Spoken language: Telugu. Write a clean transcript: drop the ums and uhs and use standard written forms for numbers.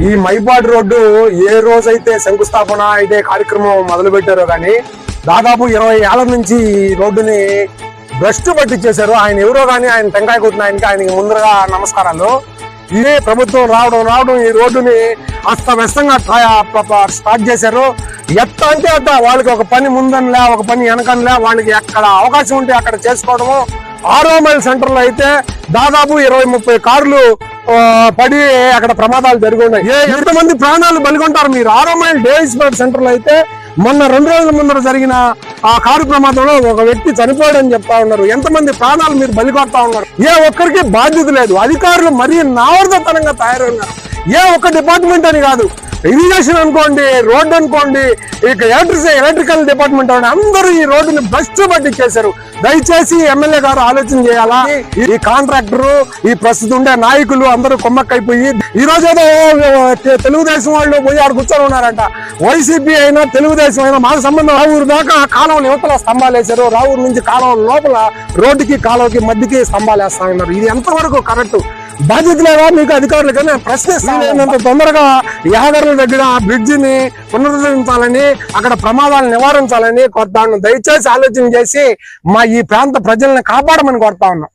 ఈ మైపాడు రోడ్డు ఏ రోజైతే శంకుస్థాపన అయితే కార్యక్రమం మొదలు పెట్టారో కానీ దాదాపు 20 ఏళ్ల నుంచి ఈ రోడ్డుని భ్రష్టు పట్టించేశారు. ఆయన ఎవరో కానీ ఆయన టెంకాయ కొట్టిన ఆయనకి ముందరగా నమస్కారాలు. ఇదే ప్రభుత్వం రావడం ఈ రోడ్డుని అస్తవ్యస్తంగా స్టార్ట్ చేశారు. ఎట్ట అంటే అట్ట వాళ్ళకి ఒక పని ముందనిలే, ఒక పని వెనకనిలే, వాళ్ళకి ఎక్కడ అవకాశం ఉంటే అక్కడ చేసుకోవడము. 6వ మైల్ సెంటర్ లో అయితే దాదాపు 20-30 కార్లు పడి అక్కడ ప్రమాదాలు జరిగి ఉన్నాయి. ఎంతమంది ప్రాణాలు బలిగొంటారు మీరు? 6వ మైల్ డేవిస్పేట్ సెంటర్ లో అయితే మొన్న 2 రోజుల ముందర జరిగిన ఆ కారు ప్రమాదంలో ఒక వ్యక్తి చనిపోయాడని చెప్తా ఉన్నారు. ఎంతమంది ప్రాణాలు మీరు బలికొడతా ఉన్నారు? ఏ ఒక్కరికి బాధ్యత లేదు. అధికారులు మరీ నావర్దతనంగా తయారైనారు. ఏ ఒక్క డిపార్ట్మెంట్ అని కాదు, ఇరిగేషన్ అనుకోండి, రోడ్డు అనుకోండి, ఇక ఎలక్ట్రికల్ డిపార్ట్మెంట్ అని అందరూ ఈ రోడ్డుని భ్రష్టు పట్టించేశారు. దయచేసి ఎమ్మెల్యే గారు ఆలోచన చేయాలా. ఈ కాంట్రాక్టరు, ఈ ప్రస్తుతం ఉండే నాయకులు అందరూ కొమ్మక్కైపోయి ఈ రోజు ఏదో తెలుగుదేశం వాళ్ళు పోయి ఆడ కూర్చొని ఉన్నారంట. వైసీపీ అయినా తెలుగుదేశం అయినా మాకు సంబంధం. రావూరు దాకా కాలువల యువతల స్తంభాలు వేశారు. రావూరు నుంచి కాలువ లోపల రోడ్డుకి కాలువకి మధ్యకి స్తంభాలు వేస్తా ఉన్నారు. ఇది ఎంతవరకు కరెక్ట్? బాధ్యత లేదా మీకు అధికారులకి? నేను ప్రశ్నిస్తాను. తొందరగా యాగర్ల దగ్గర బ్రిడ్జిని పునరుద్ధరించాలని, అక్కడ ప్రమాదాలను నివారించాలని కోరుతా ఉన్నాం. దయచేసి ఆలోచన చేసి మా ఈ ప్రాంత ప్రజల్ని కాపాడమని కోరుతా ఉన్నాం.